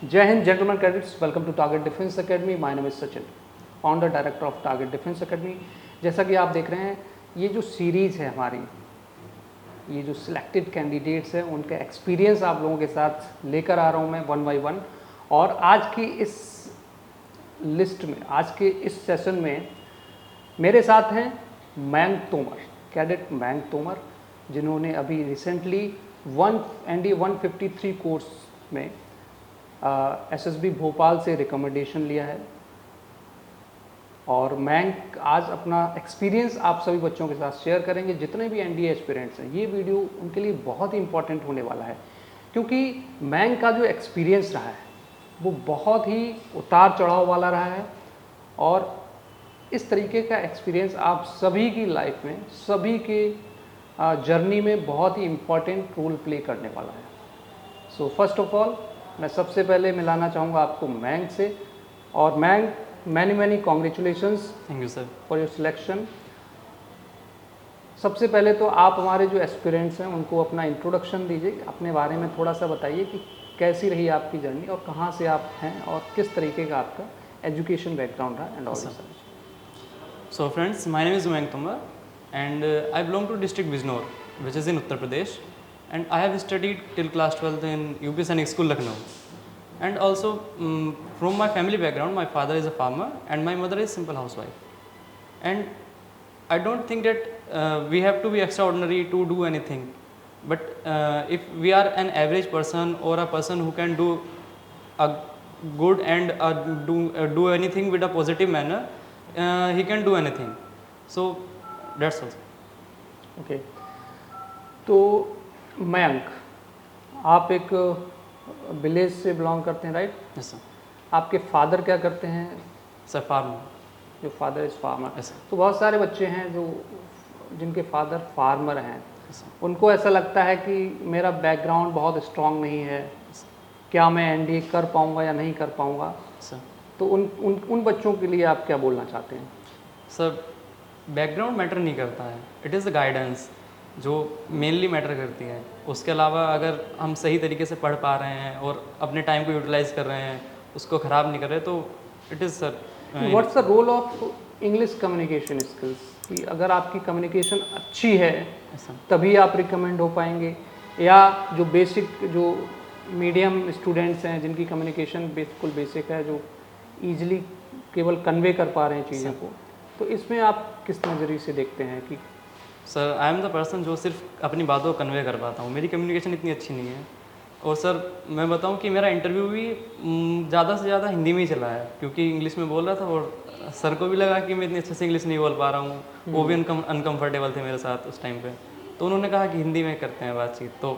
जय Hind gentlemen cadets, welcome to Target Defence Academy. My name is Sachin, founder director of Target Defence Academy. जैसा कि आप देख रहे हैं, ये जो सीरीज़ है हमारी, ये जो सिलेक्टेड कैंडिडेट्स हैं उनके एक्सपीरियंस आप लोगों के साथ लेकर आ रहा हूँ मैं वन बाय वन। और आज की इस लिस्ट में, आज के इस सेशन में मेरे साथ हैं मयंक तोमर, कैडेट मयंक तोमर, जिन्होंने अभी रिसेंटली ND 153 कोर्स में SSB भोपाल से रिकमेंडेशन लिया है। और मयंक आज अपना एक्सपीरियंस आप सभी बच्चों के साथ शेयर करेंगे, जितने भी NDA एस्पिरेंट्स हैं। ये वीडियो उनके लिए बहुत ही इंपॉर्टेंट होने वाला है, क्योंकि मयंक का जो एक्सपीरियंस रहा है वो बहुत ही उतार चढ़ाव वाला रहा है। और इस तरीके का एक्सपीरियंस आप सभी की लाइफ में, सभी के जर्नी में बहुत ही इम्पॉर्टेंट रोल प्ले करने वाला है। सो फर्स्ट ऑफ ऑल मैं सबसे पहले मिलाना चाहूँगा आपको मयंक से। और Mayank, many congratulations, thank you sir, for your selection. सबसे पहले तो आप हमारे जो एस्पिरेंट्स हैं उनको अपना इंट्रोडक्शन दीजिए, अपने बारे में थोड़ा सा बताइए कि कैसी रही आपकी जर्नी और कहाँ से आप हैं और किस तरीके का आपका एजुकेशन बैकग्राउंड रहा and all this. So friends, my name is Mayank Tomar and I belong to district Bijnor, which is in Uttar Pradesh, and I have studied till class 12th in UP Sainik School, Lucknow. And also from my family background, my father is a farmer and my mother is simple housewife. And I don't think that we have to be extraordinary to do anything. But if we are an average person or a person who can do a good and do anything with a positive manner, he can do anything. So that's all. Okay, तो मयंक, आप एक village से belong करते हैं, right? Yes sir. आपके father क्या करते हैं? Sir, farmer. जो father is farmer. Yes sir. तो बहुत सारे बच्चे हैं जो जिनके फादर फार्मर हैं, Yes sir. उनको ऐसा लगता है कि मेरा बैकग्राउंड बहुत स्ट्रांग नहीं है, क्या मैं NDA कर पाऊंगा या नहीं कर पाऊंगा। Sir. तो उन बच्चों के लिए आप क्या बोलना चाहते हैं? सर, बैकग्राउंड मैटर नहीं करता है, इट इज़ द गाइडेंस जो मेनली मैटर करती है। उसके अलावा अगर हम सही तरीके से पढ़ पा रहे हैं और अपने टाइम को यूटिलाइज़ कर रहे हैं, उसको ख़राब नहीं कर रहे, तो it is sir. What's the role of English communication skills? कि अगर आपकी कम्युनिकेशन अच्छी है तभी आप रिकमेंड हो पाएंगे, या जो बेसिक, जो मीडियम स्टूडेंट्स हैं जिनकी कम्युनिकेशन बिल्कुल बेसिक है, जो ईजिली केवल कन्वे कर पा रहे हैं चीज़ों को, तो इसमें आप किस नज़रिए से देखते हैं? कि sir, I am the person जो सिर्फ अपनी बातों को कन्वे कर पाता हूँ, मेरी कम्युनिकेशन इतनी अच्छी नहीं है। और सर मैं बताऊँ कि मेरा इंटरव्यू भी ज़्यादा से ज़्यादा हिंदी में ही चला है, क्योंकि इंग्लिश में बोल रहा था और सर को भी लगा कि मैं इतनी अच्छे से इंग्लिश नहीं बोल पा रहा हूँ, वो भी अनकम्फर्टेबल थे मेरे साथ उस टाइम पे, तो उन्होंने कहा कि हिंदी में करते हैं बातचीत, तो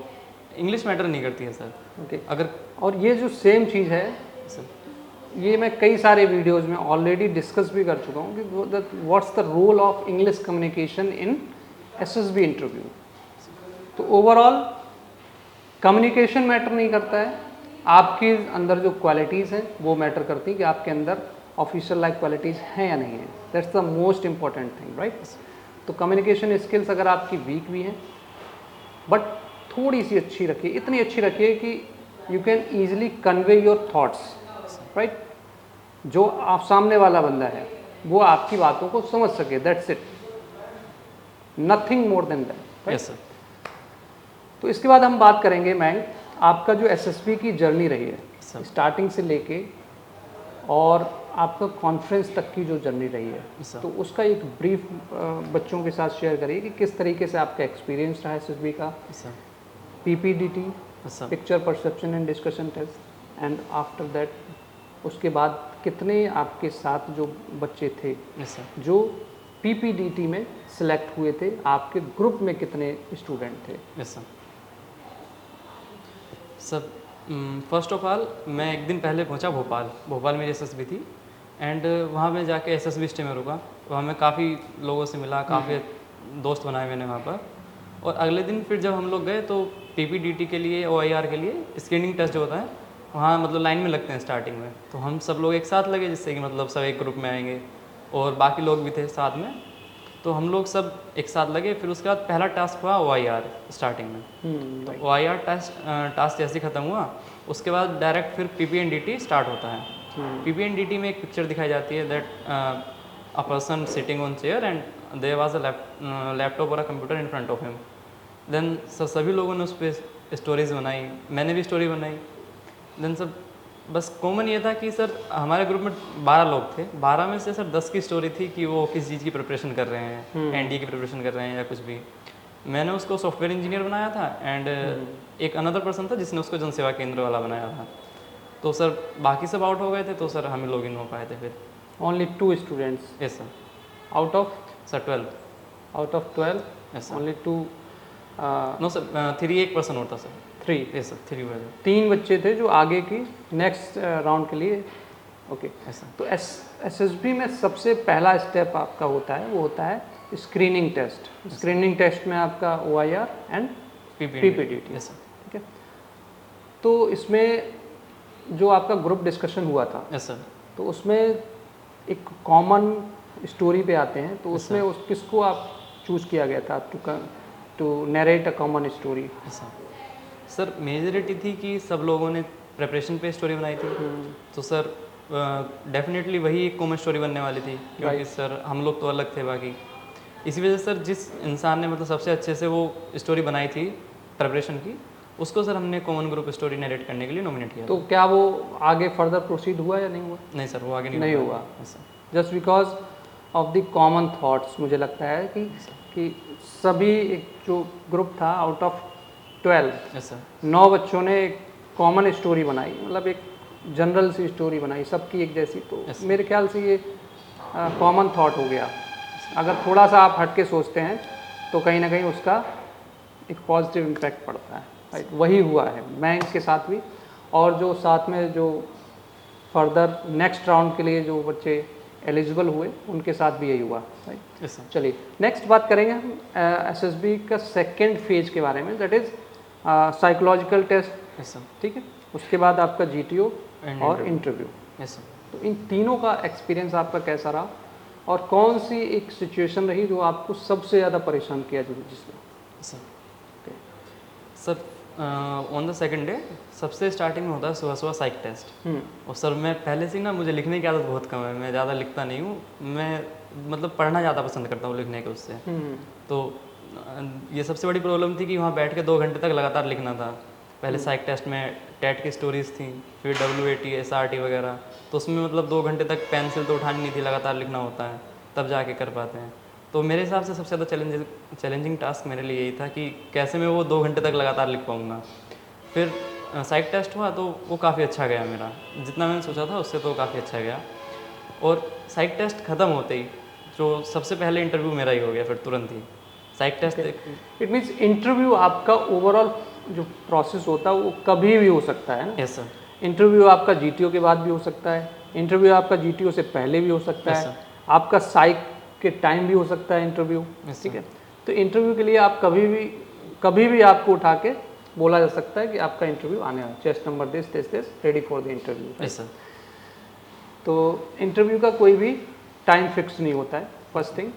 इंग्लिश मैटर नहीं करती है सर। ओके, अगर और ये जो सेम चीज़ है, सर, ये मैं कई सारे वीडियोज़ में ऑलरेडी डिस्कस भी कर चुका हूँ कि what's the role of English communication in SSB interview. तो ओवरऑल कम्युनिकेशन मैटर नहीं करता है, आपके अंदर जो क्वालिटीज़ हैं वो मैटर करती हैं कि आपके अंदर ऑफिशियल लाइक क्वालिटीज़ हैं या नहीं है। That's the most important thing, right? तो कम्युनिकेशन स्किल्स अगर आपकी वीक भी हैं, बट थोड़ी सी अच्छी रखिए, इतनी अच्छी रखिए कि you can easily convey your thoughts, right? जो आप सामने वाला बंदा है वो आपकी बातों को समझ सके, that's it, nothing more than that. Yes sir. तो इसके बाद हम बात करेंगे मयंक, आपका जो SSB की जर्नी रही है, स्टार्टिंग से लेके और आपका कॉन्फ्रेंस तक की जो जर्नी रही है, तो उसका एक ब्रीफ बच्चों के साथ शेयर करिए कि किस तरीके से आपका एक्सपीरियंस रहा SSB का, PPDT, picture perception and discussion test, and after that उसके बाद कितने आपके साथ जो बच्चे थे जो PPDT में सिलेक्ट हुए थे, आपके ग्रुप में कितने स्टूडेंट थे? Yes sir, first of all मैं एक दिन पहले पहुंचा भोपाल में SSB थी, एंड वहाँ में जाके SSB स्टे में रुका, वहाँ में काफ़ी लोगों से मिला, काफ़ी दोस्त बनाए मैंने वहाँ पर। और अगले दिन फिर जब हम लोग गए तो PPDT के लिए, OIR के लिए स्क्रीनिंग टेस्ट जो होता है वहाँ मतलब लाइन में लगते हैं स्टार्टिंग में, तो हम सब लोग एक साथ लगे, जिससे कि मतलब सब एक ग्रुप में आएंगे और बाकी लोग भी थे साथ में। तो हम लोग सब एक साथ लगे। फिर उसके बाद पहला टास्क हुआ OIR स्टार्टिंग में। तो OIR टास्क जैसे ही ख़त्म हुआ उसके बाद डायरेक्ट फिर PPNDT स्टार्ट होता है। PPNDT में एक पिक्चर दिखाई जाती है that a person sitting on chair and there was a laptop और a computer in front of him. Then सभी लोगों ने उस पर स्टोरीज बनाई, मैंने भी स्टोरी बनाई। देन सर बस कॉमन ये था कि सर हमारे ग्रुप में 12 लोग थे, 12 में से सर 10 की स्टोरी थी कि वो किस चीज़ की प्रिपरेशन कर रहे हैं, NDA की प्रिपरेशन कर रहे हैं या कुछ भी। मैंने उसको सॉफ्टवेयर इंजीनियर बनाया था एंड एक अनदर पर्सन था जिसने उसको जनसेवा केंद्र वाला बनाया था। तो सर बाकी सब आउट हो गए थे, तो सर हम ही लॉग इन हो पाए थे फिर। Only 2 students yes sir. Out of sir 12। Out of 12 yes sir. Only 2 no sir 3 एक पर्सन और था सर। 3 यस सर 3 हुए थे। 3 बच्चे थे जो आगे की नेक्स्ट राउंड के लिए। Okay yes sir. तो SSB में सबसे पहला स्टेप आपका होता है वो होता है स्क्रीनिंग टेस्ट। स्क्रीनिंग टेस्ट में आपका OIR and PPDT। Yes sir. ठीक है, तो इसमें जो आपका ग्रुप डिस्कशन हुआ था, यस सर। तो उसमें एक कॉमन स्टोरी पे आते हैं, तो उसमें उस किसको आप चूज़ किया गया था to narrate a common story? Yes sir majority थी कि सब लोगों ने प्रिपरेशन पे स्टोरी बनाई थी। तो सर डेफिनेटली वही एक कॉमन स्टोरी बनने वाली थी, क्योंकि सर हम लोग तो अलग थे बाकी। इसी वजह से सर जिस इंसान ने मतलब सबसे अच्छे से वो स्टोरी बनाई थी प्रिपरेशन की, उसको सर हमने कॉमन ग्रुप स्टोरी नरेट करने के लिए नॉमिनेट किया। तो क्या वो आगे फर्दर प्रोसीड हुआ या नहीं हुआ? नहीं सर, वो आगे नहीं हुआ। Sir, just because of the common thoughts. मुझे लगता है कि सभी एक जो ग्रुप था आउट ऑफ 12, यस सर, 9 बच्चों ने एक कॉमन स्टोरी बनाई, मतलब एक जनरल सी स्टोरी बनाई सबकी एक जैसी। तो मेरे ख्याल से ये कॉमन थॉट हो गया। अगर थोड़ा सा आप हट के सोचते हैं तो कहीं ना कहीं उसका एक पॉजिटिव इम्पैक्ट पड़ता है, राइट? वही हुआ है बैंक के साथ भी, और जो साथ में जो फर्दर नेक्स्ट राउंड के लिए जो बच्चे एलिजिबल हुए उनके साथ भी यही हुआ, राइट? Yes sir. चलिए नेक्स्ट बात करेंगे हम SSB का सेकेंड फेज के बारे में, that is psychological test. Yes sir. ठीक है, उसके बाद आपका GTO और इंटरव्यू। Yes sir. तो इन तीनों का एक्सपीरियंस आपका कैसा रहा, और कौन सी एक सिचुएशन रही जो आपको सबसे ज़्यादा परेशान किया जिसमें? Sir sir on the second day सबसे स्टार्टिंग में होता है सुबह सुबह साइक टेस्ट। और सर मैं पहले से ना, मुझे लिखने की आदत बहुत कम है, मैं ज़्यादा लिखता नहीं हूँ, मैं मतलब पढ़ना ज़्यादा पसंद करता हूँ लिखने के उससे। तो ये सबसे बड़ी प्रॉब्लम थी कि वहाँ बैठ के 2 घंटे तक लगातार लिखना था। पहले साइक टेस्ट में टेट की स्टोरीज थी, फिर WAT SRT वगैरह, तो उसमें मतलब 2 घंटे तक पेंसिल तो उठानी नहीं थी, लगातार लिखना होता है, तब जाके कर पाते हैं। तो मेरे हिसाब से सबसे ज़्यादा चैलेंजिंग टास्क मेरे लिए यही था कि कैसे मैं वो 2 घंटे तक लगातार लिख पाऊँगा। फिर साइक टेस्ट हुआ तो वो काफ़ी अच्छा गया मेरा, जितना मैंने सोचा था उससे तो काफ़ी अच्छा गया। और साइक टेस्ट ख़त्म होते ही जो सबसे पहले इंटरव्यू मेरा ही हो गया फिर तुरंत ही। साइक टेस्ट इट मीन्स इंटरव्यू आपका ओवरऑल जो प्रोसेस होता है वो कभी भी हो सकता है ना? Yes sir. इंटरव्यू आपका GTO के बाद भी हो सकता है, इंटरव्यू आपका GTO से पहले भी हो सकता Yes, है, sir. आपका साइक के टाइम भी हो सकता है इंटरव्यू। Yes, ठीक sir. है, तो इंटरव्यू के लिए आप कभी भी आपको उठा के बोला जा सकता है कि आपका इंटरव्यू आने वाला, chest number this ready for the interview. Yes sir. तो इंटरव्यू का कोई भी टाइम फिक्स नहीं होता है, फर्स्ट थिंग।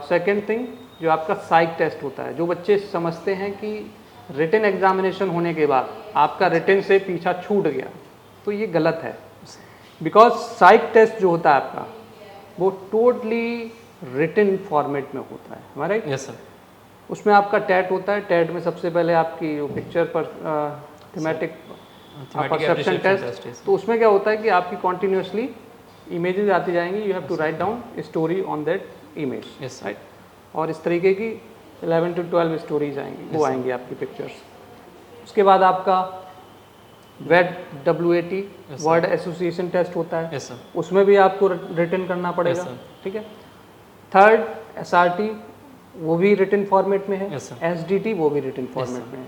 सेकेंड थिंग, जो आपका साइक टेस्ट होता है, जो बच्चे समझते हैं कि रिटन एग्जामिनेशन होने के बाद आपका रिटन से पीछा छूट गया, तो ये गलत है। बिकॉज साइक टेस्ट जो होता है आपका वो टोटली रिटन फॉर्मेट में होता है, हमारा राइट? Yes sir. उसमें आपका टैट होता है, टैट में सबसे पहले आपकी जो पिक्चर पर थीमेटिक परसेप्शन टेस्ट, तो उसमें क्या होता है कि आपकी कॉन्टिन्यूसली इमेजेस आती जाएंगी, you have to write down story on that image, yes right? और इस तरीके की 11 to 12 स्टोरीज आएंगी, वो आएंगी आपकी पिक्चर्स। उसके बाद आपका WAT वर्ड एसोसिएशन टेस्ट होता है, यस सर। उसमें भी आपको रिटन करना पड़ेगा, Yes, sir. ठीक है। थर्ड SRT, वो भी रिटन फॉर्मेट में है। Yes, sir. SDT वो भी रिटन फॉर्मेट sir. में है।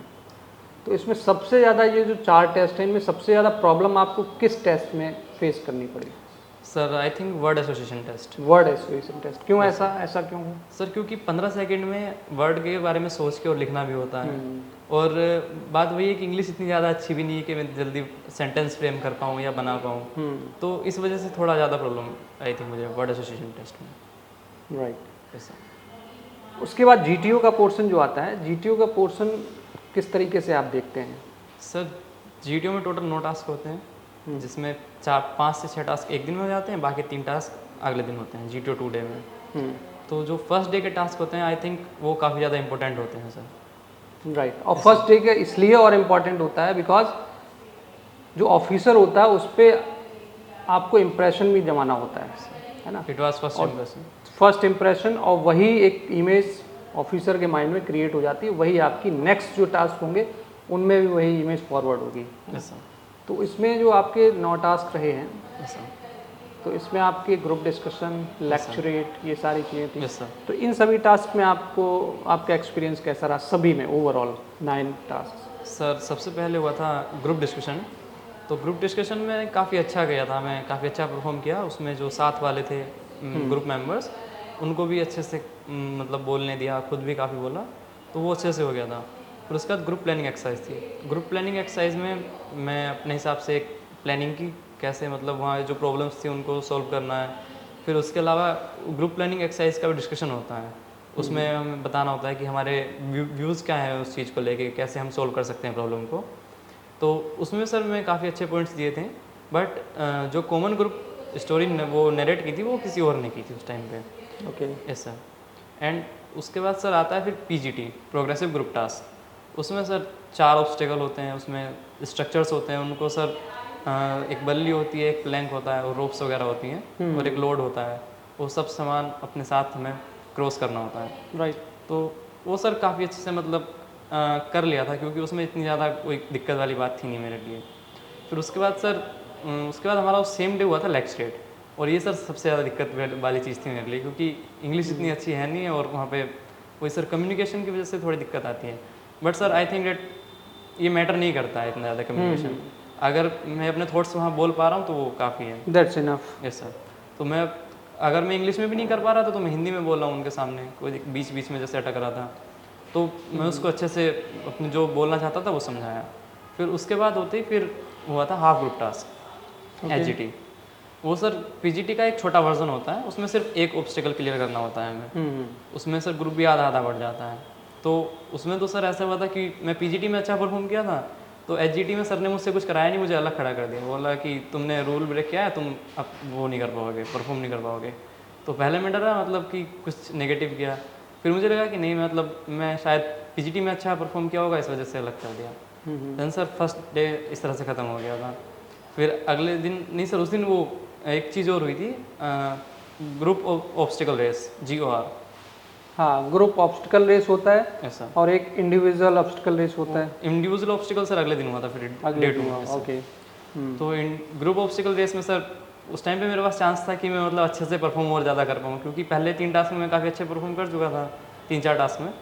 तो इसमें सबसे ज़्यादा ये जो 4 टेस्ट हैं, इनमें सबसे ज़्यादा प्रॉब्लम आपको किस टेस्ट में फेस करनी पड़ी? Sir I think word association test. Word association test. क्यों ऐसा क्यों है? सर क्योंकि 15 सेकंड में वर्ड के बारे में सोच के और लिखना भी होता है, और बात वही है कि इंग्लिश इतनी ज़्यादा अच्छी भी नहीं है कि मैं जल्दी सेंटेंस फ्रेम कर पाऊँ या बना पाऊँ, तो इस वजह से थोड़ा ज़्यादा प्रॉब्लम आई थी मुझे वर्ड एसोसिएशन टेस्ट में। राइट। Yes sir. उसके बाद जीटीओ का पोर्शन जो आता है, जीटीओ का पोर्शन किस तरीके से आप देखते हैं? सर जीटीओ में टोटल 9 टास्क होते हैं, जिसमें 5 से 6 टास्क एक दिन में हो जाते हैं, बाकी 3 टास्क अगले दिन होते हैं जीटीओ 2 डे में। तो जो फर्स्ट डे के टास्क होते हैं आई थिंक वो काफ़ी ज़्यादा इंपॉर्टेंट होते हैं सर। राइट। और फर्स्ट डे का इसलिए और इम्पॉर्टेंट होता है बिकॉज जो ऑफिसर होता है उस पर आपको इम्प्रेशन भी जमाना होता है ना? It was first impression. First impression, और वही एक इमेज ऑफिसर के माइंड में क्रिएट हो जाती है, वही आपकी नेक्स्ट जो टास्क होंगे उनमें भी वही इमेज फॉरवर्ड होगी। Yes sir. तो इसमें जो आपके 9 टास्क रहे हैं, यस सर। तो इसमें आपके ग्रुप डिस्कशन, लेक्चरेट, ये सारी चीज़ें थी। Yes sir. तो इन सभी टास्क में आपको आपका एक्सपीरियंस कैसा रहा सभी में ओवरऑल 9 टास्क? सर सबसे पहले हुआ था ग्रुप डिस्कशन। तो ग्रुप डिस्कशन में काफ़ी अच्छा गया था, मैं काफ़ी अच्छा परफॉर्म किया। उसमें जो साथ वाले थे ग्रुप मेंबर्स, उनको भी अच्छे से मतलब बोलने दिया, खुद भी काफ़ी बोला, तो वो अच्छे से हो गया था। फिर उसके बाद ग्रुप प्लानिंग एक्सरसाइज थी। ग्रुप प्लानिंग एक्सरसाइज में मैं अपने हिसाब से एक प्लानिंग की, कैसे मतलब वहाँ जो प्रॉब्लम्स थी उनको सॉल्व करना है। फिर उसके अलावा ग्रुप प्लानिंग एक्सरसाइज का भी डिस्कशन होता है, उसमें हमें बताना होता है कि हमारे व्यूज़ क्या हैं उस चीज़ को लेके, कैसे हम सॉल्व कर सकते हैं प्रॉब्लम को। तो उसमें सर मैं काफ़ी अच्छे पॉइंट्स दिए थे, बट जो कॉमन ग्रुप स्टोरी वो नरेट की थी वो किसी और ने की थी उस टाइम पे। ओके। Yes sir. एंड उसके बाद सर आता है फिर पीजीटी, प्रोग्रेसिव ग्रुप टास्क। उसमें सर 4 ऑब्स्टेकल होते हैं, उसमें स्ट्रक्चर्स होते हैं, उनको सर एक बल्ली होती है, एक प्लैंक होता है और रोप्स वगैरह होती हैं और एक लोड होता है। वो सब सामान अपने साथ हमें क्रॉस करना होता है। राइट। तो वो सर काफ़ी अच्छे से मतलब कर लिया था, क्योंकि उसमें इतनी ज़्यादा कोई दिक्कत वाली बात थी नहीं मेरे लिए। फिर उसके बाद सर उसके बाद हमारा सेम डे हुआ था लेक्चरेट, और ये सर सबसे ज़्यादा दिक्कत वाली चीज़ थी मेरे लिए, क्योंकि इंग्लिश इतनी अच्छी है नहीं है और वहाँ पे वही सर कम्युनिकेशन की वजह से थोड़ी दिक्कत आती है। But sir I think that ये मैटर नहीं करता है इतना ज़्यादा कम्युनिकेशन। अगर मैं अपने थॉट्स वहाँ बोल पा रहा हूँ तो वो काफ़ी है। That's enough. Yes sir. तो मैं अगर मैं इंग्लिश में भी नहीं कर पा रहा था तो मैं हिंदी में बोल रहा हूँ उनके सामने, कोई बीच बीच में जैसे अटक रहा था, तो मैं उसको अच्छे से अपने जो बोलना चाहता था वो समझाया। फिर उसके बाद होते ही फिर हुआ था हाफ ग्रुप टास्क, एचजीटी। वो सर पीजीटी का एक छोटा वर्जन होता है, उसमें सिर्फ एक ऑब्स्टिकल क्लियर करना होता है हमें। उसमें सर ग्रुप भी आधा आधा बढ़ जाता है। तो उसमें तो सर ऐसा हुआ था कि मैं पीजीटी में अच्छा परफॉर्म किया था, तो एचजीटी में सर ने मुझसे कुछ कराया नहीं, मुझे अलग खड़ा कर दिया। बोला कि तुमने रूल ब्रेक किया है, तुम अब वो नहीं कर पाओगे, परफॉर्म नहीं कर पाओगे। तो पहले मैं डरा मतलब कि कुछ नेगेटिव किया, फिर मुझे लगा कि नहीं मतलब मैं शायद पीजीटी में अच्छा परफॉर्म किया होगा, इस वजह से अलग कर दिया। देन सर फर्स्ट डे इस तरह से ख़त्म हो गया था। फिर अगले दिन नहीं सर, उस दिन वो एक चीज़ और हुई थी, ग्रुप ऑब्स्टिकल रेस, GOR। हाँ, ग्रुप ऑब्स्टिकल रेस होता है ऐसा, और एक इंडिविजुअल ऑब्स्टिकल रेस होता है। इंडिविजुअल ऑब्स्टिकल सर अगले दिन हुआ था, फिर डे 2 में। ओके। तो इन ग्रुप ऑब्स्टिकल रेस में सर उस टाइम पे मेरे पास चांस था कि मैं मतलब अच्छे से परफॉर्म और ज़्यादा कर पाऊँ, क्योंकि पहले 3 टास्क में मैं काफ़ी अच्छे परफॉर्म कर चुका था, 3-4 टास्क में।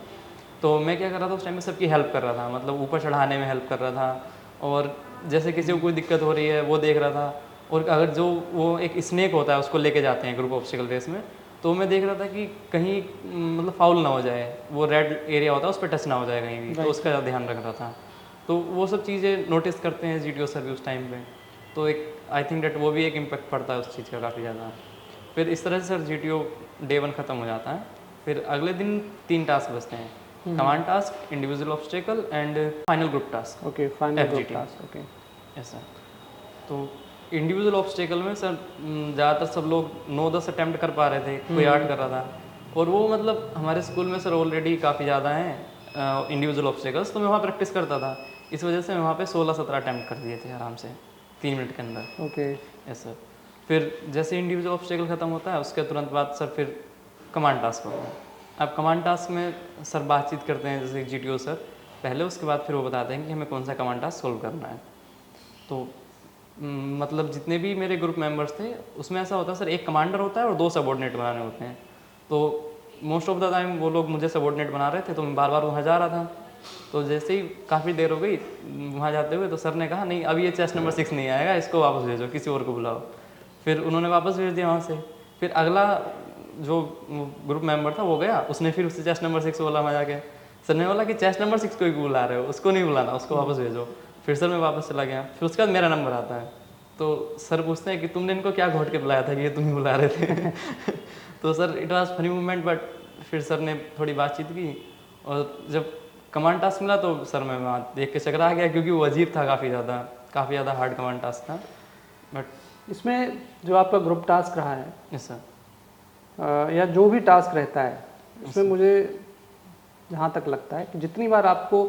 तो मैं क्या कर रहा था उस टाइम में, सबकी हेल्प कर रहा था, मतलब ऊपर चढ़ाने में हेल्प कर रहा था, और जैसे किसी को कोई दिक्कत हो रही है वो देख रहा था। और अगर जो वो एक स्नेक होता है उसको लेके जाते हैं ग्रुप ऑब्स्टिकल रेस में, तो मैं देख रहा था कि कहीं मतलब फाउल ना हो जाए, वो रेड एरिया होता है उस पर टच ना हो जाए कहीं भी, तो उसका ध्यान रख रहा था। तो वो सब चीज़ें नोटिस करते हैं जीटीओ सर भी उस टाइम पे, तो एक आई थिंक डेट वो भी एक इम्पैक्ट पड़ता है उस चीज़ का काफ़ी ज़्यादा। फिर इस तरह से सर जीटीओ डे 1 ख़त्म हो जाता है। फिर अगले दिन 3 टास्क बचते हैं, command task, individual obstacle and final group task. Okay, final group FGT। Task. Okay. ऐसा, तो इंडिविजुअल ऑब्स्टिकल में सर ज़्यादातर सब लोग 9-10 अटैम्प्ट कर पा रहे थे, कोई 8 कर रहा था। और वो मतलब हमारे स्कूल में सर ऑलरेडी काफ़ी ज़्यादा हैं इंडिविजुअल ऑब्स्टिकल्स, तो मैं वहाँ प्रैक्टिस करता था, इस वजह से मैं वहाँ पे 16-17 अटैम्प्ट कर दिए थे आराम से 3 मिनट के अंदर। ओके। Yes sir. फिर जैसे इंडिविजुअल ऑब्स्टिकल ख़त्म होता है उसके तुरंत बाद सर फिर कमांड टास्क होता है। अब कमांड टास्क में सर बातचीत करते हैं जैसे जीटीओ सर पहले, उसके बाद फिर वो बताते हैं कि हमें कौन सा कमांड टास्क सोल्व करना है। तो मतलब जितने भी मेरे ग्रुप मेंबर्स थे उसमें ऐसा होता है सर, एक कमांडर होता है और 2 सबॉर्डिनेट बनाने होते हैं। तो मोस्ट ऑफ द टाइम वो लोग मुझे सबॉर्डिनेट बना रहे थे, तो मैं बार बार वहाँ जा रहा था। तो जैसे ही काफ़ी देर हो गई वहाँ जाते हुए, तो सर ने कहा नहीं अब ये चेस्ट नंबर 6 नहीं आएगा, इसको वापस भेजो, किसी और को बुलाओ। फिर उन्होंने वापस भेज दिया वहाँ से। फिर अगला जो ग्रुप मेंबर था वो गया, उसने फिर उससे चेस्ट नंबर 6 बोला वहाँ जाके। सर ने बोला कि चेस्ट नंबर 6 को ही बुला रहे हो, उसको नहीं बुलाना, उसको वापस भेजो। फिर सर मैं वापस चला गया। फिर उसके बाद मेरा नंबर आता है, तो सर पूछते हैं कि तुमने इनको क्या घोट के बुलाया था कि ये तुम ही बुला रहे थे। तो sir it was funny moment, but फिर सर ने थोड़ी बातचीत की, और जब कमांड टास्क मिला तो सर मैं वहाँ देख के चकरा गया, क्योंकि वो अजीब था, काफ़ी ज़्यादा हार्ड कमांड टास्क था। बट इसमें जो आपका ग्रुप टास्क रहा है यस सर, या जो भी टास्क रहता है, इसमें मुझे जहाँ तक लगता है कि जितनी बार आपको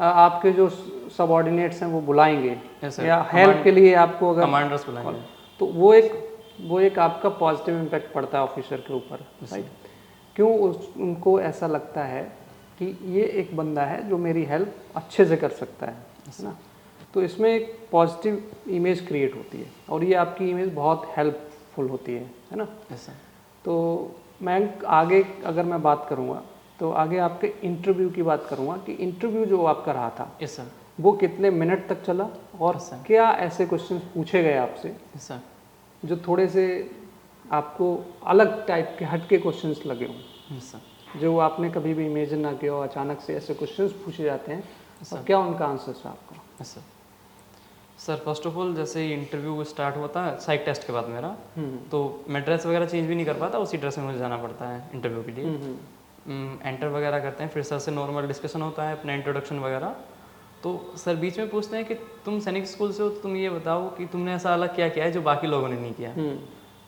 आपके जो सबऑर्डिनेट्स हैं वो बुलाएंगे Yes, sir. या हेल्प के लिए आपको अगर कमांडर्स बुलाएंगे। तो वो एक आपका पॉजिटिव इम्पैक्ट पड़ता है ऑफिसर के ऊपर, राइट। क्यों उनको ऐसा लगता है कि ये एक बंदा है जो मेरी हेल्प अच्छे से कर सकता है ना। तो इसमें एक पॉजिटिव इमेज क्रिएट होती है और ये आपकी इमेज बहुत हेल्पफुल होती है ना। Yes sir. तो मैं आगे अगर मैं बात करूँगा तो आगे आपके इंटरव्यू की बात करूँगा कि इंटरव्यू जो आपका रहा था यस सर। वो कितने मिनट तक चला और Yes, sir. क्या ऐसे क्वेश्चंस पूछे गए आपसे यस सर। जो थोड़े से आपको अलग टाइप के हटके क्वेश्चंस लगे हों, यस सर। जो आपने कभी भी इमेजिन ना किया हो, अचानक से ऐसे क्वेश्चंस पूछे जाते हैं Yes, और sir. क्या उनका आंसर था आपका? Yes sir. Sir first of all जैसे ही इंटरव्यू स्टार्ट होता है साइक टेस्ट के बाद मेरा, तो मैं ड्रेस वगैरह चेंज भी नहीं कर पाता, उसी ड्रेस में मुझे जाना पड़ता है इंटरव्यू के लिए। एंटर वगैरह करते हैं, फिर सर से नॉर्मल डिस्कशन होता है, अपना इंट्रोडक्शन वगैरह। तो सर बीच में पूछते हैं कि तुम सैनिक स्कूल से हो, तो तुम ये बताओ कि तुमने ऐसा अलग क्या किया है जो बाकी लोगों ने नहीं किया।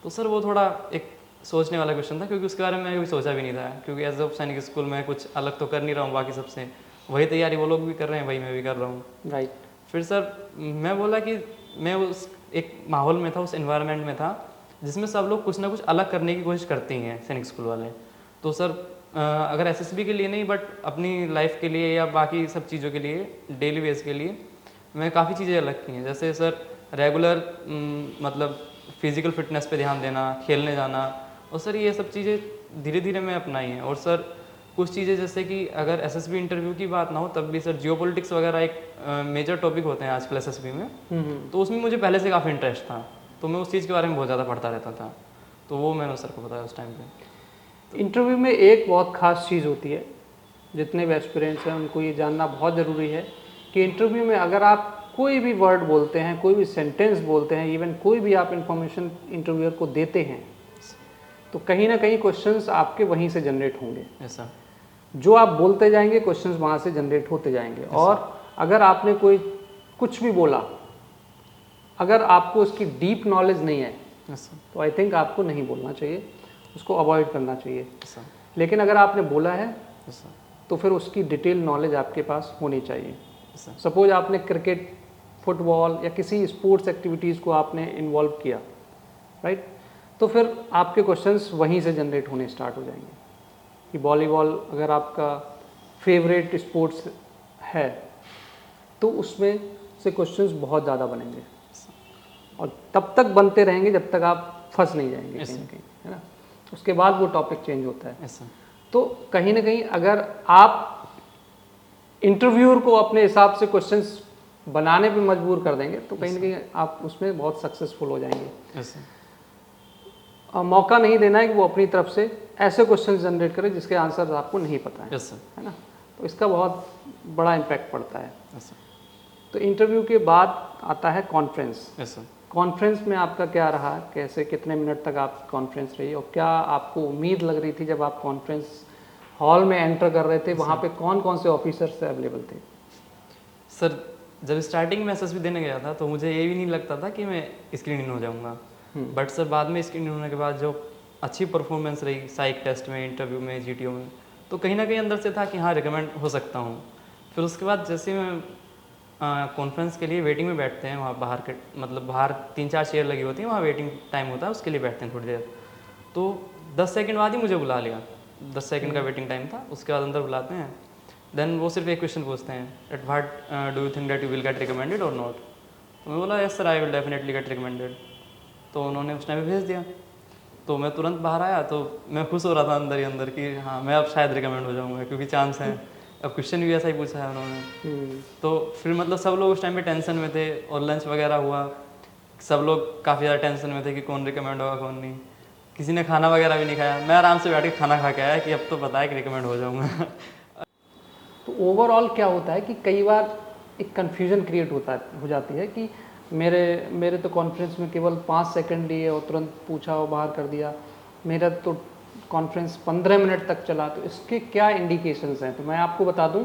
तो सर वो थोड़ा एक सोचने वाला क्वेश्चन था, क्योंकि उसके बारे में मैं कभी सोचा भी नहीं था, क्योंकि एज ऑफ सैनिक स्कूल में कुछ अलग तो कर नहीं रहा हूँ बाकी सबसे, वही तैयारी वो लोग भी कर रहे हैं, वही मैं भी कर रहा हूँ। राइट। फिर सर मैं बोला कि मैं उस एक माहौल में था, उस एनवायरनमेंट में था जिसमें सब लोग कुछ ना कुछ अलग करने की कोशिश करते ही हैं सैनिक स्कूल वाले। तो सर अगर एसएसबी के लिए नहीं बट अपनी लाइफ के लिए या बाकी सब चीज़ों के लिए, डेली बेस के लिए मैं काफ़ी चीज़ें अलग की हैं। जैसे सर रेगुलर मतलब फिजिकल फिटनेस पे ध्यान देना, खेलने जाना, और सर ये सब चीज़ें धीरे धीरे मैं अपनाई हैं। और सर कुछ चीज़ें जैसे कि अगर एसएसबी इंटरव्यू की बात ना हो तब भी सर जियोपॉलिटिक्स वगैरह एक मेजर टॉपिक होते हैं आजकल एसएसबी में, तो उसमें मुझे पहले से काफ़ी इंटरेस्ट था, तो मैं उस चीज़ के बारे में बहुत ज़्यादा पढ़ता रहता था, तो वो मैंने सर को बताया उस टाइम पे। इंटरव्यू में एक बहुत खास चीज़ होती है, जितने भी एस्पिरेंट्स हैं उनको ये जानना बहुत ज़रूरी है कि इंटरव्यू में अगर आप कोई भी वर्ड बोलते हैं, कोई भी सेंटेंस बोलते हैं, इवन कोई भी आप इंफॉर्मेशन इंटरव्यूअर को देते हैं, तो कहीं ना कहीं क्वेश्चंस आपके वहीं से जनरेट होंगे। Yes sir. जो आप बोलते जाएंगे क्वेश्चंस वहाँ से जनरेट होते जाएंगे। और अगर आपने कोई कुछ भी बोला, अगर आपको उसकी डीप नॉलेज नहीं है तो आई थिंक आपको नहीं बोलना चाहिए, उसको अवॉइड करना चाहिए। लेकिन अगर आपने बोला है तो फिर उसकी डिटेल नॉलेज आपके पास होनी चाहिए। सपोज आपने क्रिकेट, फुटबॉल या किसी स्पोर्ट्स एक्टिविटीज़ को आपने इन्वॉल्व किया, राइट, तो फिर आपके क्वेश्चंस वहीं से जनरेट होने स्टार्ट हो जाएंगे कि वॉलीबॉल अगर आपका फेवरेट स्पोर्ट्स है तो उसमें से क्वेश्चंस बहुत ज़्यादा बनेंगे और तब तक बनते रहेंगे जब तक आप फंस नहीं जाएंगे कहीं ना कहीं, है ना। उसके बाद वो टॉपिक चेंज होता है। तो कहीं ना कहीं अगर आप इंटरव्यूअर को अपने हिसाब से क्वेश्चंस बनाने पे मजबूर कर देंगे तो कहीं ना कहीं आप उसमें बहुत सक्सेसफुल हो जाएंगे। मौका नहीं देना है कि वो अपनी तरफ से ऐसे क्वेश्चंस जनरेट करे जिसके आंसर आपको नहीं पता है, है ना। तो इसका बहुत बड़ा इम्पैक्ट पड़ता है। तो इंटरव्यू के बाद आता है कॉन्फ्रेंस। कॉन्फ्रेंस में आपका क्या रहा, कैसे कितने मिनट तक आप कॉन्फ्रेंस रही और क्या आपको उम्मीद लग रही थी जब आप कॉन्फ्रेंस हॉल में एंटर कर रहे थे, वहाँ पे कौन कौन से ऑफिसर्स अवेलेबल थे? सर जब स्टार्टिंग में एसएसबी देने गया था तो मुझे ये भी नहीं लगता था कि मैं स्क्रीन इन हो जाऊँगा, बट सर बाद में स्क्रीन इन होने के बाद जो अच्छी परफॉर्मेंस रही साइक टेस्ट में, इंटरव्यू में, जीटीओ में, तो कहीं ना कहीं अंदर से था कि हाँ रिकमेंड हो सकता हूँ। फिर उसके बाद जैसे मैं कॉन्फ्रेंस के लिए वेटिंग में बैठते हैं, वहाँ बाहर के मतलब बाहर 3-4 चेयर लगी होती हैं, वहाँ वेटिंग टाइम होता है, उसके लिए बैठते हैं थोड़ी देर। तो 10 सेकंड बाद ही मुझे बुला लिया, 10 सेकंड का वेटिंग टाइम था, उसके बाद अंदर बुलाते हैं। देन वो सिर्फ एक क्वेश्चन पूछते हैं, at what do you think that you will get recommended और नॉट। तो मैं बोला yes sir I will definitely get recommended. तो उन्होंने उस टाइम पे भेज दिया, तो मैं तुरंत बाहर आया, तो मैं खुश हो रहा था अंदर ही अंदर कि हाँ मैं अब शायद रिकमेंड हो जाऊँगा, क्योंकि चांस है। अब क्वेश्चन भी ऐसा ही पूछा है उन्होंने। तो फिर मतलब सब लोग उस टाइम पे टेंशन में थे, और लंच वगैरह हुआ, सब लोग काफ़ी ज़्यादा टेंशन में थे कि कौन रिकमेंड होगा कौन नहीं। किसी ने खाना वगैरह भी नहीं खाया, मैं आराम से बैठ के खाना खा के आया कि अब तो पता है कि रिकमेंड हो जाऊँगा। तो ओवरऑल क्या होता है कि कई बार एक कन्फ्यूजन क्रिएट हो जाती है कि मेरे तो कॉन्फ्रेंस में केवल 5 सेकंड लिए और तुरंत पूछा और बाहर कर दिया, मेरा तो कॉन्फ्रेंस 15 मिनट तक चला, तो इसके क्या इंडिकेशंस हैं? तो मैं आपको बता दूं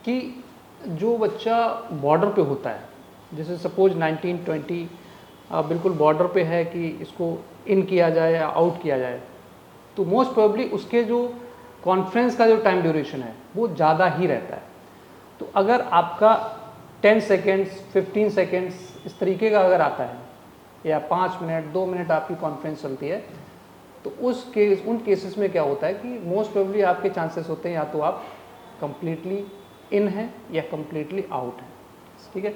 कि जो बच्चा बॉर्डर पे होता है, जैसे सपोज 1920 बिल्कुल बॉर्डर पे है कि इसको इन किया जाए या आउट किया जाए, तो मोस्ट प्रोबेबली उसके जो कॉन्फ्रेंस का जो टाइम ड्यूरेशन है वो ज़्यादा ही रहता है। तो अगर आपका 10 सेकेंड्स 15 सेकेंड्स इस तरीके का अगर आता है, या 5 मिनट 2 मिनट आपकी कॉन्फ्रेंस चलती है, तो उन केसेस में क्या होता है कि मोस्ट प्रोबेबली आपके चांसेस होते हैं या तो आप कंप्लीटली इन हैं या कंप्लीटली आउट हैं। ठीक है,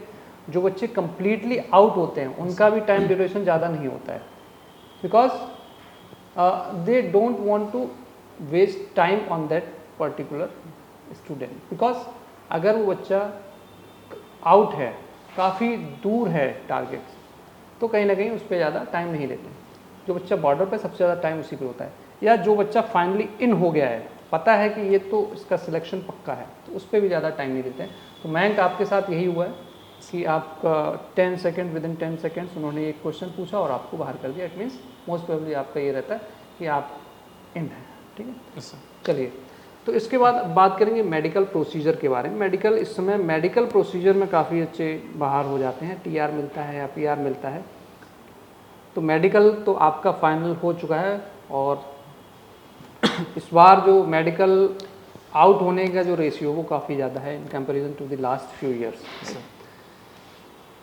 जो बच्चे कंप्लीटली आउट होते हैं उनका भी टाइम ड्यूरेशन ज़्यादा नहीं होता है, because they don't want to waste time on that particular student. Because अगर वो बच्चा आउट है, काफ़ी दूर है टारगेट, तो कहीं ना कहीं उस पर ज़्यादा टाइम नहीं लेते। जो बच्चा बॉर्डर पे सबसे ज़्यादा टाइम उसी पे होता है, या जो बच्चा फाइनली इन हो गया है, पता है कि ये तो इसका सिलेक्शन पक्का है, तो उस पर भी ज़्यादा टाइम नहीं देते हैं। तो मयंक आपके साथ यही हुआ है कि आपका 10 सेकेंड, विद इन 10 सेकेंड्स उन्होंने एक क्वेश्चन पूछा और आपको बाहर कर दिया। इट मीन्स मोस्ट प्रोबेबली आपका ये रहता है कि आप इन हैं। ठीक है, चलिए, तो इसके बाद बात करेंगे मेडिकल प्रोसीजर के बारे में। मेडिकल, इस समय मेडिकल प्रोसीजर में काफ़ी अच्छे बाहर हो जाते हैं, TR मिलता है या PR मिलता है। तो मेडिकल तो आपका फाइनल हो चुका है, और इस बार जो मेडिकल आउट होने का जो रेशियो वो काफ़ी ज़्यादा है in comparison to the last few years.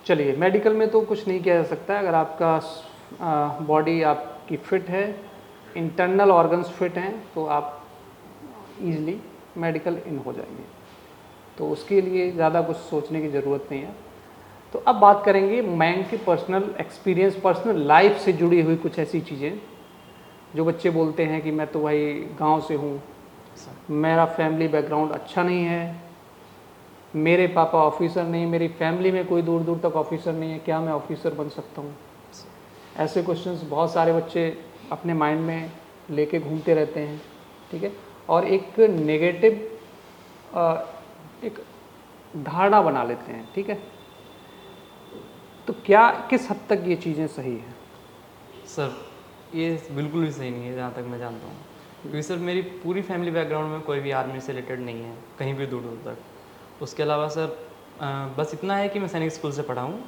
चलिए, मेडिकल में तो कुछ नहीं किया जा सकता है। अगर आपका बॉडी आपकी फिट है, इंटरनल ऑर्गन्स फिट हैं, तो आप ईजिली मेडिकल इन हो जाएंगे, तो उसके लिए ज़्यादा कुछ सोचने की ज़रूरत नहीं है। तो अब बात करेंगे मयंक के पर्सनल एक्सपीरियंस, पर्सनल लाइफ से जुड़ी हुई कुछ ऐसी चीज़ें जो बच्चे बोलते हैं कि मैं तो भाई गांव से हूँ, मेरा फैमिली बैकग्राउंड अच्छा नहीं है, मेरे पापा ऑफिसर नहीं, मेरी फैमिली में कोई दूर दूर तक ऑफिसर नहीं है, क्या मैं ऑफिसर बन सकता हूँ? ऐसे क्वेश्चंस बहुत सारे बच्चे अपने माइंड में लेके घूमते रहते हैं। ठीक है, और एक नेगेटिव एक धारणा बना लेते हैं। ठीक है, तो क्या किस हद तक ये चीज़ें सही हैं? सर, ये बिल्कुल भी सही नहीं है जहाँ तक मैं जानता हूँ, क्योंकि सर मेरी पूरी फैमिली बैकग्राउंड में कोई भी आर्मी से रिलेटेड नहीं है, कहीं भी दूर दूर तक। उसके अलावा सर बस इतना है कि मैं सैनिक स्कूल से पढ़ा हूँ,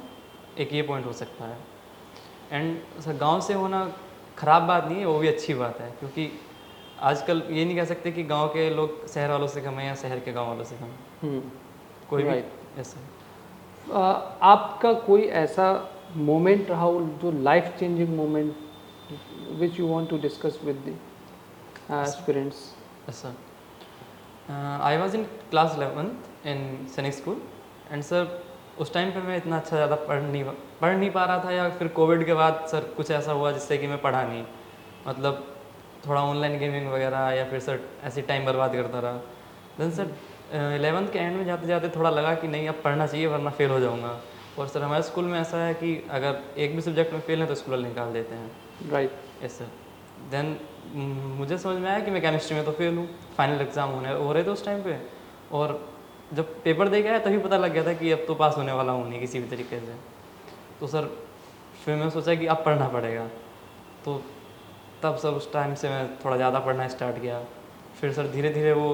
एक ये पॉइंट हो सकता है। एंड सर गांव से होना ख़राब बात नहीं है, वो भी अच्छी बात है, क्योंकि आजकल ये नहीं कह सकते कि गांव के लोग शहर वालों से कम है या शहर के गांव वालों से कम है। कोई भी ऐसा। आपका कोई ऐसा मोमेंट रहा हो जो life changing moment which you want to discuss with the aspirants? Sir, I was in class 11 in Sainik school, and sir उस टाइम पे मैं इतना अच्छा ज़्यादा पढ़ नहीं पा रहा था, या फिर कोविड के बाद सर कुछ ऐसा हुआ जिससे कि मैं पढ़ा नहीं, मतलब थोड़ा ऑनलाइन गेमिंग वगैरह, या फिर सर ऐसे टाइम बर्बाद करता रहा। देन सर 11th के एंड में जाते जाते थोड़ा लगा कि नहीं, अब पढ़ना चाहिए वरना फेल हो जाऊंगा। और सर हमारे स्कूल में ऐसा है कि अगर एक भी सब्जेक्ट में फेल है तो स्कूल वाले निकाल देते हैं। Right, yes sir. देन मुझे समझ में आया कि मैं केमिस्ट्री में तो फेल हूँ, फाइनल एग्ज़ाम हो रहे थे उस टाइम पे, और जब पेपर दे गया तभी पता लग गया था कि अब तो पास होने वाला हूँ नहीं किसी भी तरीके से। तो सर फिर मैं सोचा कि अब पढ़ना पड़ेगा, तो तब सर उस टाइम से मैं थोड़ा ज़्यादा पढ़ना स्टार्ट किया। फिर सर धीरे धीरे वो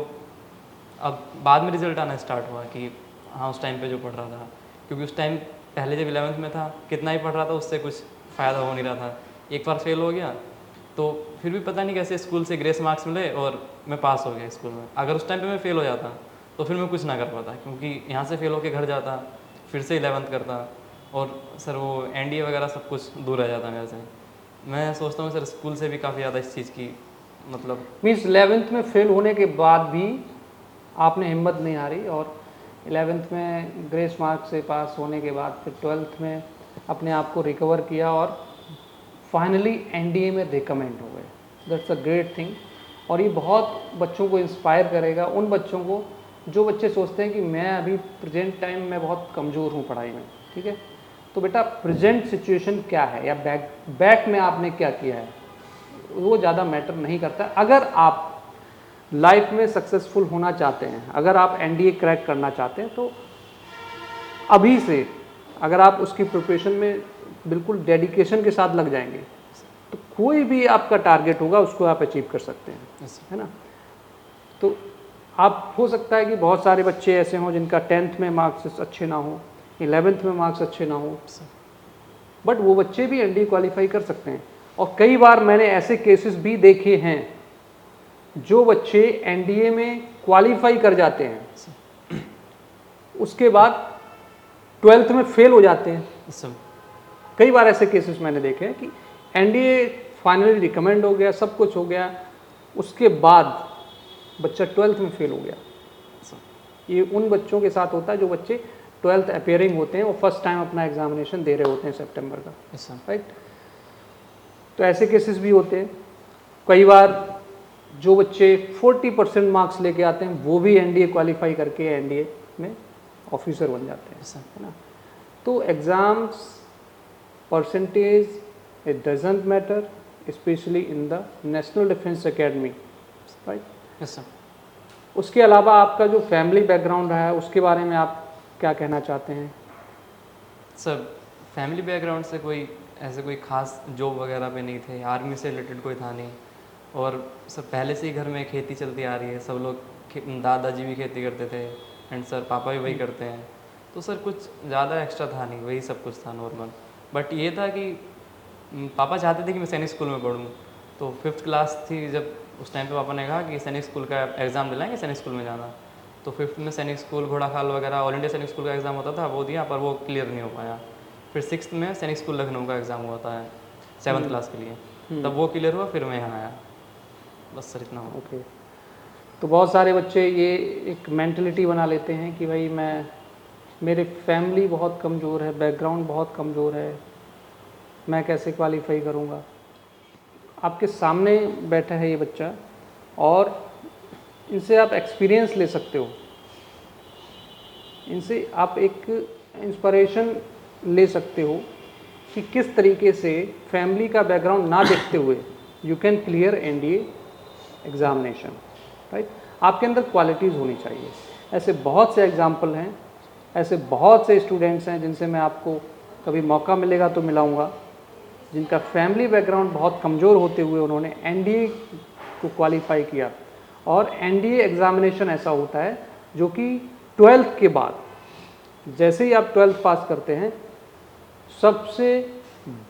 अब बाद में रिजल्ट आना स्टार्ट हुआ कि हाँ उस टाइम पे जो पढ़ रहा था, क्योंकि उस टाइम पहले जब 11th में था कितना ही पढ़ रहा था उससे कुछ फ़ायदा हो नहीं रहा था। एक बार फेल हो गया तो फिर भी पता नहीं कैसे स्कूल से ग्रेस मार्क्स मिले और मैं पास हो गया स्कूल में। अगर उस टाइम पे मैं फेल हो जाता तो फिर मैं कुछ ना कर पाता, क्योंकि यहाँ से फेल होकर घर जाता, फिर से 11th करता, और सर वो NDA वगैरह सब कुछ दूर रह जाता मेरे से। मैं सोचता हूँ सर स्कूल से भी काफ़ी ज़्यादा इस चीज़ की मतलब मीन्स 11th में फेल होने के बाद भी आपने हिम्मत नहीं हारी, और 11th में ग्रेस मार्क से पास होने के बाद फिर 12th में अपने आप को रिकवर किया और फाइनली NDA में रिकमेंड हो गए। दैट्स अ ग्रेट थिंग, और ये बहुत बच्चों को इंस्पायर करेगा, उन बच्चों को जो बच्चे सोचते हैं कि मैं अभी प्रेजेंट टाइम में बहुत कमज़ोर हूँ पढ़ाई में। ठीक है, तो बेटा प्रेजेंट सिचुएशन क्या है या बैक में आपने क्या किया है वो ज़्यादा मैटर नहीं करता। अगर आप लाइफ में सक्सेसफुल होना चाहते हैं, अगर आप NDA क्रैक करना चाहते हैं, तो अभी से अगर आप उसकी प्रिपरेशन में बिल्कुल डेडिकेशन के साथ लग जाएंगे तो कोई भी आपका टारगेट होगा उसको आप अचीव कर सकते हैं, यस है ना। तो आप हो सकता है कि बहुत सारे बच्चे ऐसे हों जिनका 10th में मार्क्स अच्छे ना हो, 11th में मार्क्स अच्छे ना हो, सर। बट वो बच्चे भी एनडीए क्वालिफाई कर सकते हैं। और कई बार मैंने ऐसे केसेस भी देखे हैं जो बच्चे एनडीए में क्वालिफाई कर जाते हैं, उसके बाद 12th में फेल हो जाते हैं। सर। कई बार ऐसे केसेस मैंने देखे हैं कि एनडीए फाइनली रिकमेंड हो गया, सब कुछ हो गया, उसके बाद बच्चा 12th में फेल हो गया। ये उन बच्चों के साथ होता है जो बच्चे 12th अपेयरिंग होते हैं और फर्स्ट टाइम अपना एग्जामिनेशन दे रहे होते हैं सितंबर का, यस सर। राइट। तो ऐसे केसेस भी होते हैं। कई बार जो बच्चे 40% मार्क्स लेके आते हैं वो भी एनडीए क्वालिफाई करके एनडीए में ऑफिसर बन जाते हैं, यस सर। है ना। तो exams percentage it doesn't matter, specially in the national defence academy, right. Yes sir. उसके अलावा आपका जो फैमिली बैकग्राउंड रहा है उसके बारे में आप क्या कहना चाहते हैं? सर फैमिली बैकग्राउंड से कोई ऐसे कोई खास जॉब वगैरह पे नहीं थे, आर्मी से रिलेटेड कोई था नहीं। और सर पहले से ही घर में खेती चलती आ रही है, सब लोग दादाजी भी खेती करते थे एंड सर पापा भी वही करते हैं। तो सर कुछ ज़्यादा एक्स्ट्रा था नहीं, वही सब कुछ था नॉर्मल। बट ये था कि पापा चाहते थे कि मैं सैनिक स्कूल में पढ़ूँ। तो 5th क्लास थी जब, उस टाइम पे पापा ने कहा कि सैनिक स्कूल का एग्ज़ाम दिलाएंगे, सैनिक स्कूल में जाना। तो 5th में सैनिक स्कूल घोड़ाखाल वगैरह ऑल इंडिया सैनिक स्कूल का एग्ज़ाम होता था, वो दिया पर वो क्लियर नहीं हो पाया। फिर 6th में सैनिक स्कूल लखनऊ का एग्ज़ाम हुआ था 7th क्लास के लिए, तब वो क्लियर हुआ, फिर मैं यहाँ आया। बस सर इतना हो। ओके। तो बहुत सारे बच्चे ये एक मेंटलिटी बना लेते हैं कि भाई मेरे फैमिली बहुत कमज़ोर है, बैकग्राउंड बहुत कमज़ोर है, मैं कैसे क्वालिफाई करूँगा। आपके सामने बैठा है ये बच्चा और इनसे आप एक्सपीरियंस ले सकते हो, इनसे आप एक इंस्पिरेशन ले सकते हो कि किस तरीके से फैमिली का बैकग्राउंड ना देखते हुए you can clear NDA examination, right. आपके अंदर क्वालिटीज़ होनी चाहिए। ऐसे बहुत से एग्जाम्पल हैं, ऐसे बहुत से स्टूडेंट्स हैं जिनसे मैं आपको कभी मौका मिलेगा तो मिलाऊंगा, जिनका फैमिली बैकग्राउंड बहुत कमज़ोर होते हुए उन्होंने एनडीए को क्वालिफाई किया। और एनडीए एग्ज़ामिनेशन ऐसा होता है जो कि 12th के बाद, जैसे ही आप 12th पास करते हैं, सबसे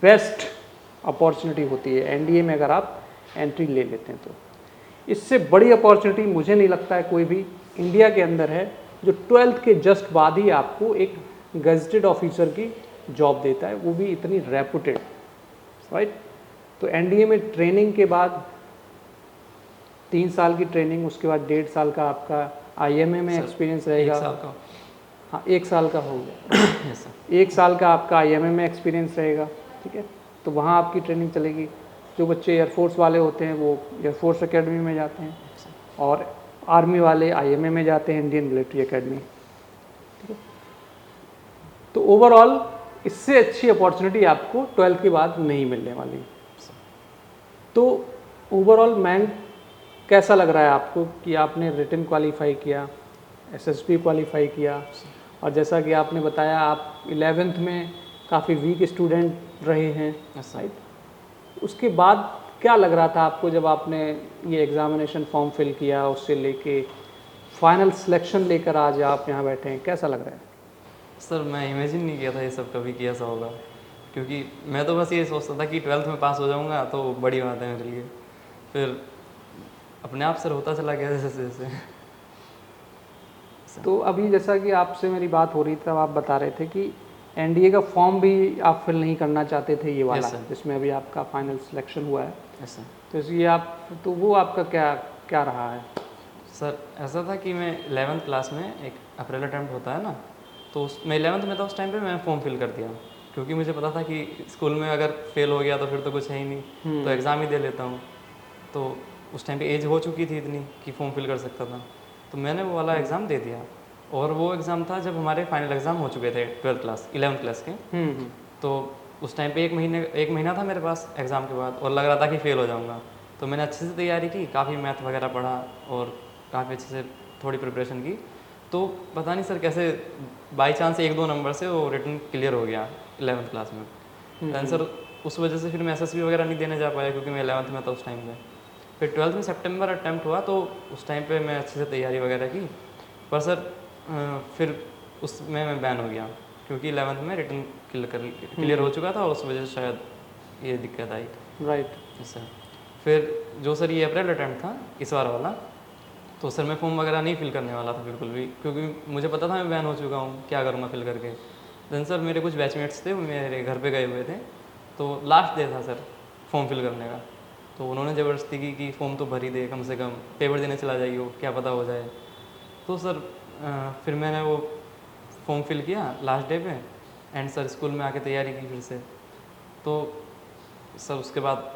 बेस्ट अपॉर्चुनिटी होती है एनडीए में अगर आप एंट्री ले लेते हैं। तो इससे बड़ी अपॉर्चुनिटी मुझे नहीं लगता है कोई भी इंडिया के अंदर है जो 12th के जस्ट बाद ही आपको एक गजेटेड ऑफिसर की जॉब देता है, वो भी इतनी रेपुटेड, राइट। तो एनडीए में ट्रेनिंग के बाद 3 साल की ट्रेनिंग, उसके बाद 1.5 साल का आपका आईएमए में एक्सपीरियंस रहेगा। 1 साल का। हाँ, 1 साल का हो गया। Yes sir. 1 साल का आपका आईएमए में एक्सपीरियंस रहेगा, ठीक है। तो वहाँ आपकी ट्रेनिंग चलेगी। जो बच्चे एयरफोर्स वाले होते हैं वो एयरफोर्स एकेडमी में जाते हैं, और आर्मी वाले आईएमए में जाते हैं, इंडियन मिलिट्री एकेडमी, ठीक है। तो ओवरऑल इससे अच्छी अपॉर्चुनिटी आपको 12th के बाद नहीं मिलने वाली। तो ओवरऑल मैम कैसा लग रहा है आपको कि आपने रिटन क्वालिफाई किया, एसएसबी क्वालिफाई किया, और जैसा कि आपने बताया आप 11th में काफ़ी वीक स्टूडेंट रहे हैं, राइट। उसके बाद क्या लग रहा था आपको जब आपने ये एग्ज़ामिनेशन फॉर्म फिल किया, उससे लेके फाइनल सिलेक्शन लेकर आज आप यहाँ बैठे हैं, कैसा लग रहा है? सर मैं इमेजिन नहीं किया था ये सब कभी कि ऐसा होगा, क्योंकि मैं तो बस ये सोचता था कि 12th में पास हो जाऊंगा तो बड़ी बात है मेरे लिए। फिर अपने आप सर होता चला गया जैसे जैसे। तो अभी जैसा कि आपसे मेरी बात हो रही थी तब आप बता रहे थे कि एनडीए का फॉर्म भी आप फिल नहीं करना चाहते थे, ये वाला जिसमें अभी आपका फाइनल सिलेक्शन हुआ है। Yes sir. तो इसलिए आप, तो वो आपका क्या क्या रहा है? सर ऐसा था कि मैं 11th क्लास में एक अप्रैल अटैम्प्ट होता है ना, तो मैं 11th में था उस टाइम पे, मैं फॉर्म फिल कर दिया, क्योंकि मुझे पता था कि स्कूल में अगर फेल हो गया तो फिर तो कुछ है ही नहीं, तो एग्ज़ाम ही दे लेता हूँ। तो उस टाइम पे एज हो चुकी थी इतनी कि फॉर्म फिल कर सकता था, तो मैंने वो वाला एग्ज़ाम दे दिया। और वो एग्ज़ाम था जब हमारे फाइनल एग्ज़ाम हो चुके थे 11th क्लास के। तो उस टाइम पे एक महीना था मेरे पास एग्ज़ाम के बाद, और लग रहा था कि फ़ेल हो जाऊँगा। तो मैंने अच्छे से तैयारी की, काफ़ी मैथ वगैरह पढ़ा और काफ़ी अच्छे से थोड़ी प्रिपरेशन की। तो पता नहीं सर कैसे बाई चांस 1-2 नंबर से वो रिटन क्लियर हो गया 11th क्लास में। दैन सर उस वजह से फिर मैं एसएसबी वगैरह नहीं देने जा पाया क्योंकि मैं 11th में था उस टाइम पे। फिर 12th में सितंबर अटैम्प्ट हुआ तो उस टाइम पे मैं अच्छे से तैयारी वगैरह की, पर सर फिर उसमें मैं बैन हो गया क्योंकि 11th में रिटर्न क्लियर हो चुका था और उस वजह से शायद ये दिक्कत आई। राइट। सर फिर जो सर ये अप्रैल अटैम्प्ट था इस बार वाला, तो सर मैं फॉर्म वगैरह नहीं फिल करने वाला था बिल्कुल भी, क्योंकि मुझे पता था मैं बैन हो चुका हूँ, क्या करूँगा फिल करके। देन सर मेरे कुछ बैचमेट्स थे वो मेरे घर पे गए हुए थे, तो लास्ट डे था सर फॉर्म फिल करने का, तो उन्होंने ज़बरदस्ती की कि फॉर्म तो भर ही दे, कम से कम पेपर देने चला जाइए, क्या पता हो जाए। तो सर फिर मैंने वो फॉर्म फिल किया लास्ट डे पे, एंड सर स्कूल में आके तैयारी की फिर से। तो सर उसके बाद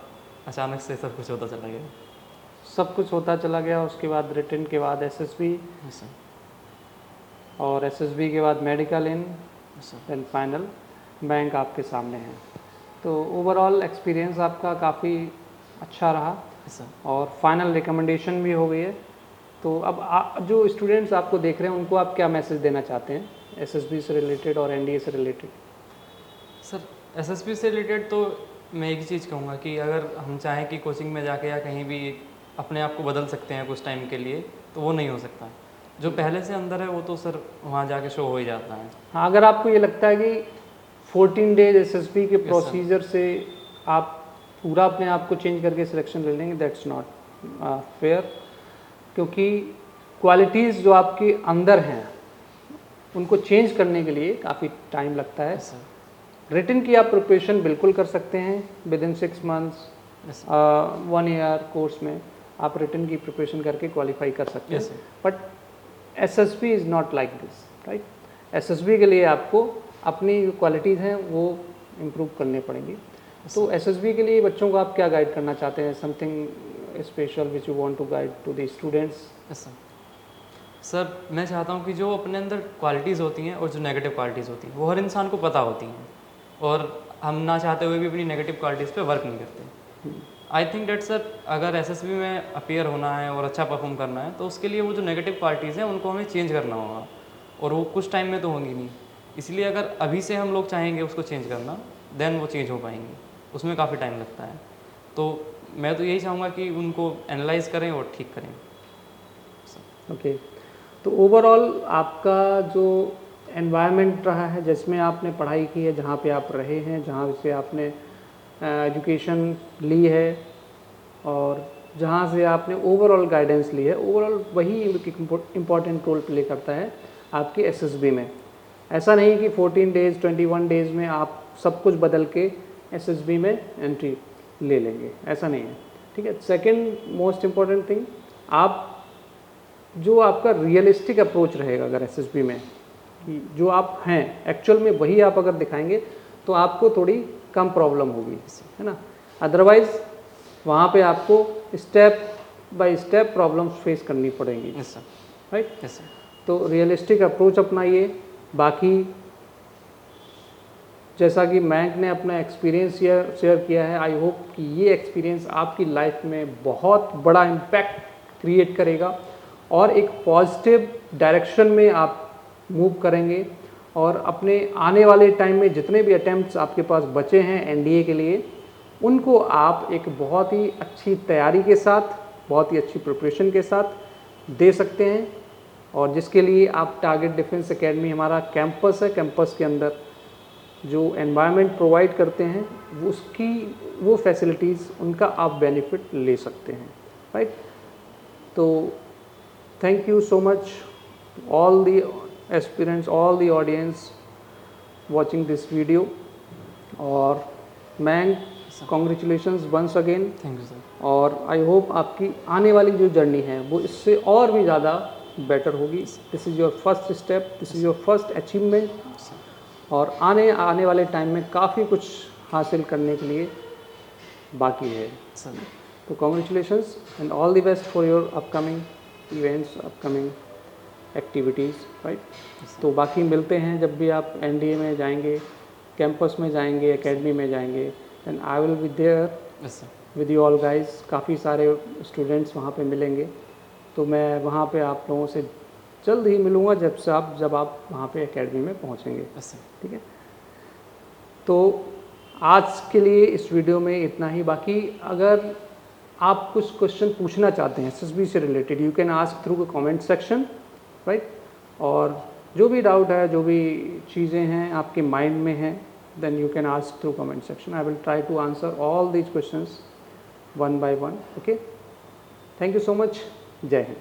अचानक से सब कुछ होता चला गया। सब कुछ होता चला गया, उसके बाद रिटर्न के बाद एसएसबी, सर और एसएसबी के बाद मेडिकल इन, सर देन फाइनल बैंक आपके सामने है। तो ओवरऑल एक्सपीरियंस आपका काफ़ी अच्छा रहा सर और फाइनल रिकमेंडेशन भी हो गई है। तो अब जो स्टूडेंट्स आपको देख रहे हैं उनको आप क्या मैसेज देना चाहते हैं एसएसबी से रिलेटेड और एनडीए से रिलेटेड? सर एसएसबी से रिलेटेड तो मैं एक ही चीज़ कहूँगा कि अगर हम चाहें कि कोचिंग में जाके या कहीं भी अपने आप को बदल सकते हैं कुछ टाइम के लिए, तो वो नहीं हो सकता। जो पहले से अंदर है वो तो सर वहाँ जाके शो हो ही जाता है। हाँ, अगर आपको ये लगता है कि 14 डेज एसएसबी के sir. प्रोसीजर से आप पूरा अपने आप को चेंज करके सिलेक्शन ले लेंगे, दैट्स नॉट फेयर, क्योंकि क्वालिटीज़ जो आपके अंदर हैं उनको चेंज करने के लिए काफ़ी टाइम लगता है। सर रिटन की आप प्रिपरेशन बिल्कुल कर सकते हैं with in 6 months, 1 year course में आप रिटन की प्रिपरेशन करके क्वालिफाई कर सकते हैं। But SSB is not like this, right. SSB के लिए आपको अपनी जो क्वालिटीज़ हैं वो इम्प्रूव करने पड़ेंगी। तो एसएसबी के लिए बच्चों को आप क्या गाइड करना चाहते हैं, something special which you want to guide to the students? Sir मैं चाहता हूँ कि जो अपने अंदर क्वालिटीज़ होती हैं और जो नेगेटिव क्वालिटीज़ होती हैं वो हर इंसान को पता होती हैं, और हम ना चाहते हुए भी अपनी नेगेटिव क्वालिटीज़ पे वर्क नहीं करते। आई थिंक डेट सर अगर एसएसबी में अपीयर होना है और अच्छा परफॉर्म करना है तो उसके लिए वो जो नेगेटिव क्वालिटीज़ हैं उनको हमें चेंज करना होगा, और वो कुछ टाइम में तो होंगी नहीं। इसलिए अगर अभी से हम लोग चाहेंगे उसको चेंज करना, देन वो चेंज हो पाएंगे, उसमें काफ़ी टाइम लगता है। तो मैं तो यही चाहूँगा कि उनको एनालाइज करें और ठीक करें। ओके, तो ओवरऑल आपका जो एनवायरनमेंट रहा है जिसमें आपने पढ़ाई की है, जहाँ पे आप रहे हैं, जहाँ से आपने एजुकेशन ली है और जहाँ से आपने ओवरऑल गाइडेंस ली है, ओवरऑल वही एक इम्पॉर्टेंट रोल प्ले करता है आपके एसएसबी में। ऐसा नहीं कि 14 डेज़ 21 डेज़ में आप सब कुछ बदल के एसएसबी में एंट्री ले लेंगे, ऐसा नहीं है, ठीक है। सेकंड मोस्ट इम्पॉर्टेंट थिंग, आप जो आपका रियलिस्टिक अप्रोच रहेगा अगर एसएसबी में, कि जो आप हैं एक्चुअल में वही आप अगर दिखाएंगे तो आपको थोड़ी कम प्रॉब्लम होगी, है ना। अदरवाइज़ वहाँ पे आपको step by step problems face करनी पड़ेंगी, राइट। तो रियलिस्टिक अप्रोच अपनाइए। बाकी जैसा कि मैंक ने अपना एक्सपीरियंस शेयर किया है, आई होप कि ये एक्सपीरियंस आपकी लाइफ में बहुत बड़ा इम्पैक्ट क्रिएट करेगा और एक पॉजिटिव डायरेक्शन में आप मूव करेंगे, और अपने आने वाले टाइम में जितने भी अटेम्प्ट्स आपके पास बचे हैं एनडीए के लिए, उनको आप एक बहुत ही अच्छी तैयारी के साथ, बहुत ही अच्छी प्रिपरेशन के साथ दे सकते हैं। और जिसके लिए आप टारगेट डिफेंस एकेडमी, हमारा कैंपस है, कैंपस के अंदर जो एनवायरनमेंट प्रोवाइड करते हैं वो फैसिलिटीज़ उनका आप बेनिफिट ले सकते हैं, राइट। तो thank you so much all the aspirants, all the audience watching this video, और मैं congratulations once again। Thank you sir. और आई होप आपकी आने वाली जो जर्नी है वो इससे और भी ज़्यादा बेटर होगी। This is your first step, this is your first achievement, और आने वाले टाइम में काफ़ी कुछ हासिल करने के लिए बाकी है सर। तो congratulations and all the best for your upcoming events, upcoming activities, right. तो बाकी मिलते हैं जब भी आप एनडीए में जाएंगे, कैंपस में जाएंगे, एकेडमी में जाएंगे, and I will be there with you all guys. काफ़ी सारे स्टूडेंट्स वहाँ पे मिलेंगे, तो मैं वहाँ पे आप लोगों से जल्द ही मिलूँगा जब आप वहाँ पे एकेडमी में पहुँचेंगे, ठीक है। तो आज के लिए इस वीडियो में इतना ही। बाकी अगर आप कुछ क्वेश्चन पूछना चाहते हैं एसएसबी से related, you can ask through the comment section, right. और जो भी डाउट है, जो भी चीज़ें हैं आपके माइंड में हैं, then you can ask through comment section. I will try to answer all these questions one by one. Okay, thank you so much. जय हिंद।